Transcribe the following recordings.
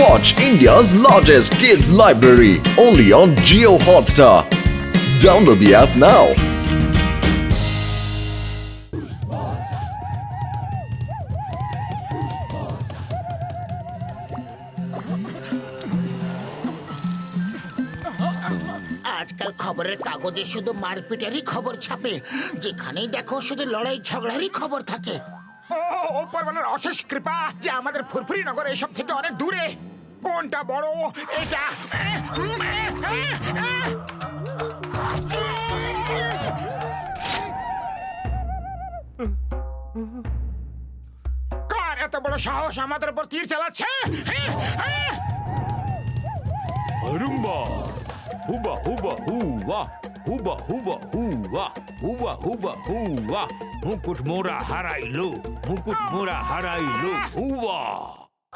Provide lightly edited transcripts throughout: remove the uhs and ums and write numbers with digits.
Watch India's largest kids library only on Jio Hotstar. Download the app now. আজকাল খবরের কাগজে শুধু মারপিটেরই খবর ছাপে, যেখানেই দেখো শুধু লড়াই ঝগড়ারই খবর থাকে। উপরওয়ালার অশেষ কৃপা যে আমাদের ফুরফুরি নগর এসব থেকে অনেক দূরে। কোনটা বড় এটা? কার এত বড় সাহস আমাদের উপর তীর চালাচ্ছে? Rumba, huba huba huwa, huba huba huwa, huba huba huwa. মুকুট মোরা হারাইলো, মুকুট মোরা হারাইলো, হুবা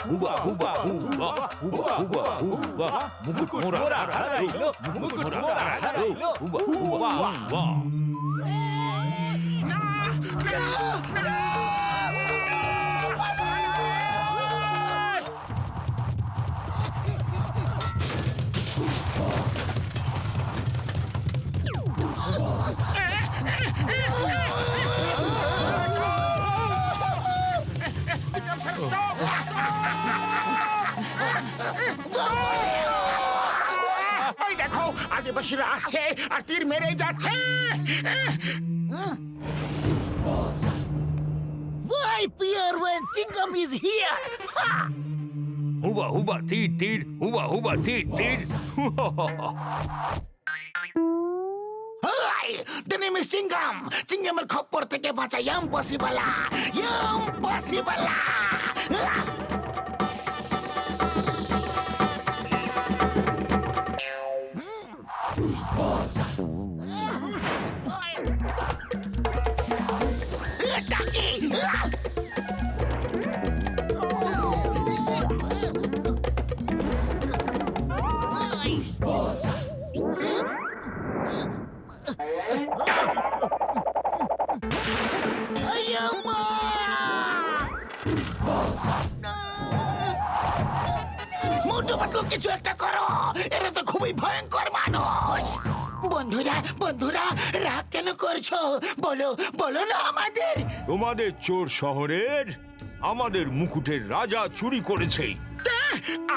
হুবা হুবা হুবা হুবা হুবা হুবা, মুকুট মোরা হারাইলো, মুকুট মোরা হারাইলো, হুবা হুবা হুবা। ওই দেখো আদিবাসীরা আসছে আর তীর মেরেই যাচ্ছে। Why fear when Chingam is here? হুবা হুবা তীর তীর, হুবা হুবা তীর তীর। The name is Chingam. চিঙ্গামের খপ্পর থেকে বাঁচা ইম্পসিবল, ইম্পসিবল। মোটু পাতলু কিছু একটা করো, এরা তো খুবই ভয়ঙ্কর মানুষ। বন্ধুরা বন্ধুরা রাগ কেন করছো? বলো বলো না আমাদের। তোমাদের চোর শহরের আমাদের মুকুটের রাজা চুরি করেছে।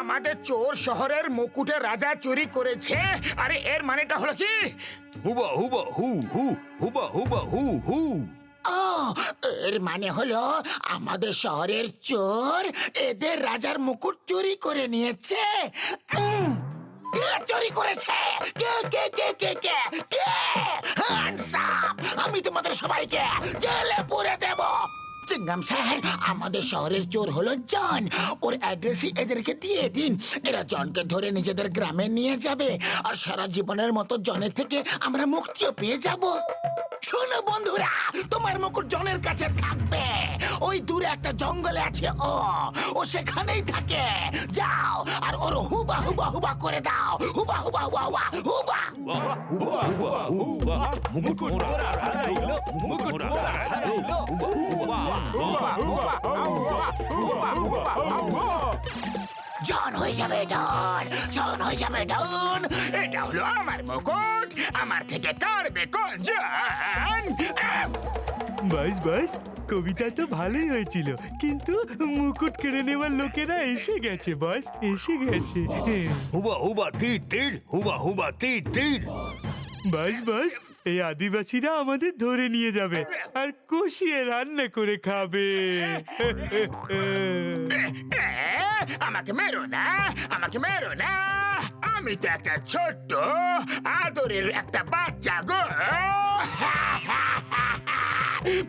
আমাদের চোর শহরের মুকুটের রাজা চুরি করেছে? আরে এর মানেটা হলো কি? হুবা হুবা হু হু, হুবা হুবা হু হু। ও, এর মানে হলো আমাদের শহরের চোর এদের রাজার মুকুট চুরি করে নিয়েছে। কে চুরি করেছে? কে কে কে কে কে কে? Hands up! আমি তোমাদের সবাইকে জেলে পুরে দেব। চিঙ্গাম স্যার, আমাদের শহরের চোর হলো জন। ওর অ্যাড্রেসই এদেরকে দিয়ে দিন। এরা জনকে ধরে নিজেদের গ্রামে নিয়ে যাবে আর সারা জীবনের মতো জনের থেকে আমরা মুক্তিও পেয়ে যাব। শোনো বন্ধুরা, তোমার মুকুট জনের কাছে থাকবে। ওই দূরে একটা জঙ্গলে আছে ও সেখানেই থাকে। যাও আর ওর হুবা হুবা হুবা করে দাও। হুবা হুবা হুবা হুবা হুবা। হুবা হুবা হুবা, মুকুট মোরা হারাইলো, মুকুট মোরা হারাইলো, হুবা হুবা হুবা হুবা হুবা হুবা হুবা। জন হয়ে যাবে ডন, জন হয়ে যাবে ডন। এটা হলো আমার মুকুট, আমার থেকে কাড়বে কোন জন? বাস বাস, কবিতা তো ভালোই হয়েছিল, কিন্তু মুকুট কেড়ে নেওয়ার লোকেরা এসে গেছে বস, এসে গেছে। হুবা হুবা তীর তীর, হুবা হুবা তীর তীর। বাস বাস, এই আদিবাসীরা আমাদের ধরে নিয়ে যাবে আর কষিয়ে রান্না করে খাবে। আমাকে মেরো না, আমাকে মেরো না। আমি তো একটা ছোট্ট আদরের একটা বাচ্চা গো।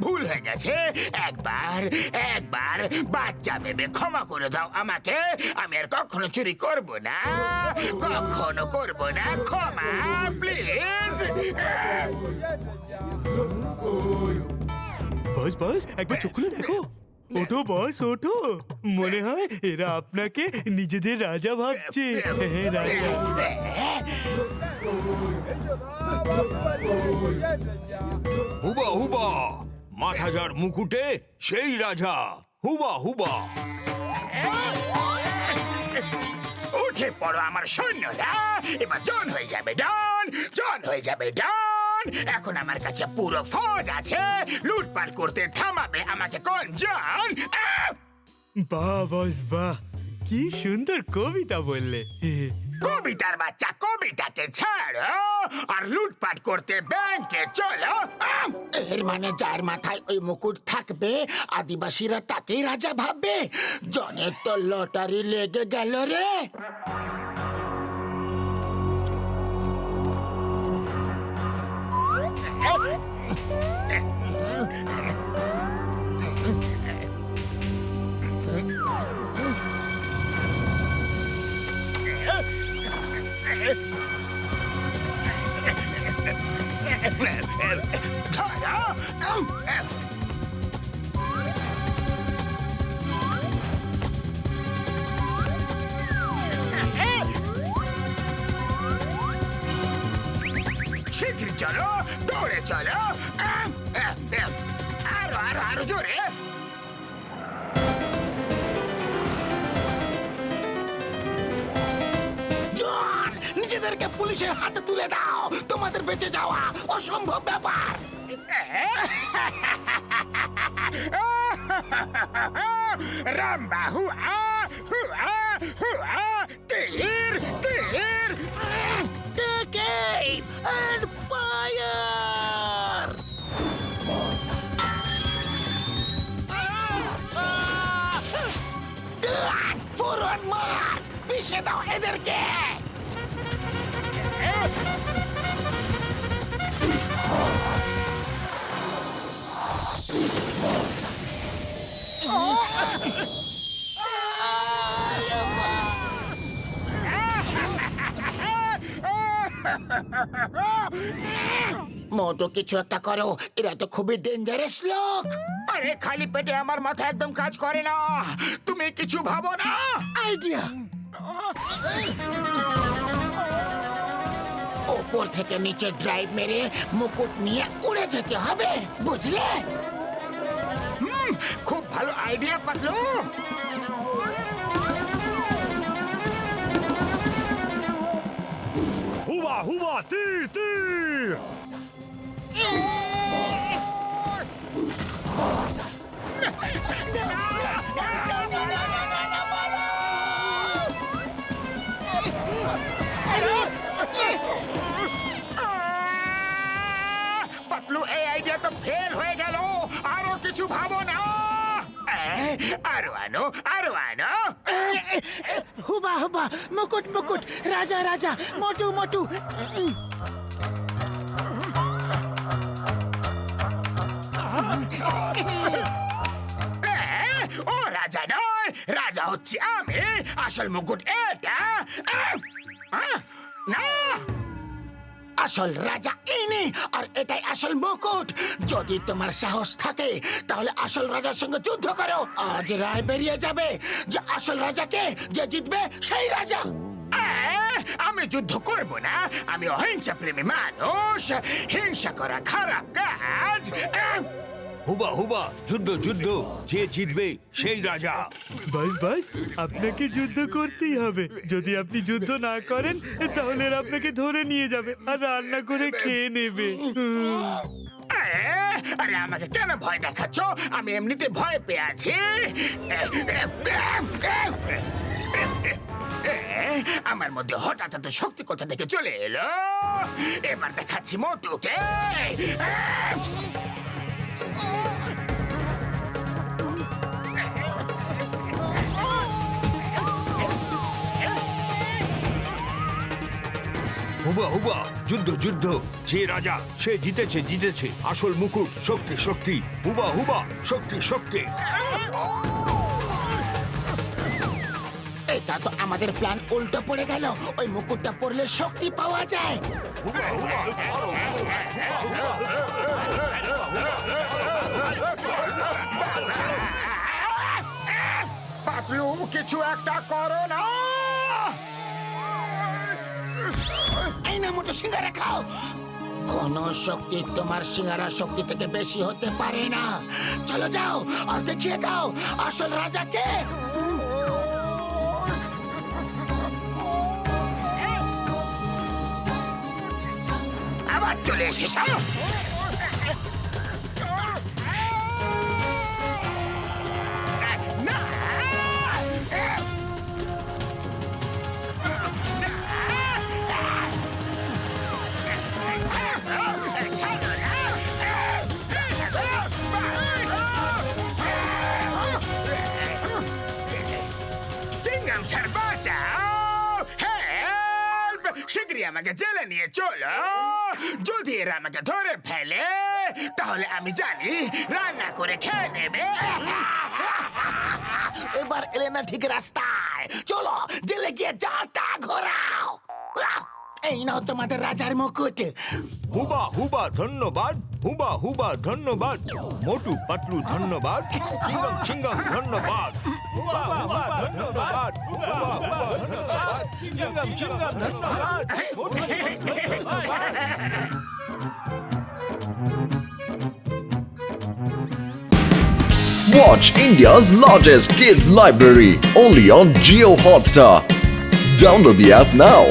ভুল হয়ে গেছে, একবার একবার বাচ্চা ভেবে ক্ষমা করে দাও আমাকে। আমি আর কখনো চুরি করব না, কখনো করব না। ক্ষমা প্লিজ। বস বস, একবার চোখ খুলে দেখো। ওঠো বস, ওঠো। মনে হয় এরা আপনাকে নিজেদের রাজা ভাবছে। হ্যাঁ, রাজা। হুবা হুবা, মাথা যার মুকুটে সেই রাজা। হুবা হুবা। উঠে পড়ো আমার সৈন্যরা, এবার জন হয়ে যাবে ডন, জন হয়ে যাবে ডন। এখন আমার কাছে পুরো ফৌজ আছে, লুটপাট করতে থামাবে আমাকে কোন জন? বাহ বস বাহ, কি সুন্দর কবিতা বললে। কবিতার বাচ্চা, কবিতাকে ছাড়ো আর লুটপাট করতে ব্যাংকে চলো। এর মানে যার মাথায় ওই মুকুট থাকবে আদিবাসীরা তাকেই রাজা ভাববে। জনের তো লটারি লেগে গেল রে। শীঘ্র চলো, দৌড়ে চলো, আরো আরো আরো জোরে। জন, নিজেদেরকে পুলিশের হাতে তুলে দাও, তোমাদের বেঁচে যাওয়া অসম্ভব ব্যাপার। রাম্বা হুয়া হুয়া হুয়া, তীর তীর, take and fire. Forward march, পিছিয়ে দাও এদেরকে। মোটো কিছু একটা করো, এরা তো খুবই ডেঞ্জারাস লোক। আরে খালি পেটে আমার মাথা একদম কাজ করে না, তুমি কিছু ভাবো না। আইডিয়া, ওপর থেকে নিচে ড্রাইভ মেরে মুকুট নিয়ে উড়ে যেতে হবে, বুঝলে? খুব ভালো আইডিয়া পাতলু। হুবা হুবা তীর তীর। পাতলু, এই আইডিয়া তো ফেল হয়ে গেল, আরো কিছু ভাবো না। আরো আনো, আরো আনো। হুবা হুবা, মুকুট মুকুট, রাজা রাজা, মোটু মোটু। ও রাজা নয়, রাজা হচ্ছি আমি, আসল মুকুট এটা। না, আসল রাজা ইনি, আর এটাই আসল মুকুট। যদি তোমার সাহস থাকে তাহলে আসল রাজার সঙ্গে যুদ্ধ করো। আজ রায় বেরিয়ে যাবে যে আসল রাজাকে যে জিতবে সেই রাজা। আমি যুদ্ধ করব না, আমি অহিংসা প্রেমী মানুষ, হিংসা করা খারাপ কাজ। হুবা হুবা, যুদ্ধ যুদ্ধ, যে জিতবে সেই রাজা। বাস বাস, আপনাকে যুদ্ধ করতেই হবে। যদি আপনি যুদ্ধ না করেন তাহলে এরা আপনাকে ধরে নিয়ে যাবে আর রান্না করে খেয়ে নেবে। আরে আমাকে কেন ভয় দেখাচ্ছ? আমি এমনিতে ভয় পেয়ে আছি। আমার মধ্যে হঠাৎ এত শক্তি কোথা থেকে চলে এলো? এবার দেখাচ্ছি মোটুকে। হুবা হুবা, যুদ্ধ যুদ্ধ, যে রাজা সে জিতেছে জিতেছে। আসল মুকুট, শক্তি শক্তি, হুবা হুবা, শক্তি শক্তি। এটা তো আমাদের প্ল্যান উল্টো পড়ে গেল। ওই মুকুটটা পরলে শক্তি পাওয়া যায়। পাতলু, কিছু একটা করো না। এই না মোটো, সিঙ্গারা খাও। কোন শক্তি তোমার সিঙ্গারা শক্তি থেকে বেশি হতে পারে না। চলো যাও আর দেখিয়ে দাও আসল রাজাকে। চলে এসেছ? না! চিংগাম স্যার বাঁচাও! হেল্প! শীঘ্রই আমাকে জেলে নিয়ে চলো। যদি এরা আমাকে ধরে ফেলে তাহলে আমি জানি রান্না করে খেয়ে নেবে। এবার এলে না ঠিক রাস্তায়। চলো জেলে গিয়ে যা তা ঘোরাও। এই নাও তোমাদের রাজার মুকুট। হুবা হুবা ধন্যবাদ, হুবা হুবা ধন্যবাদ, মোটু পাতলু ধন্যবাদ, চিঙ্গম চিঙ্গম ধন্যবাদ, হুবা হুবা ধন্যবাদ, হুবা হুবা ধন্যবাদ, চিঙ্গম চিঙ্গম ধন্যবাদ, মোটু পাতলু ধন্যবাদ। Watch India's largest kids library only on Geo Hotstar. Download the app now.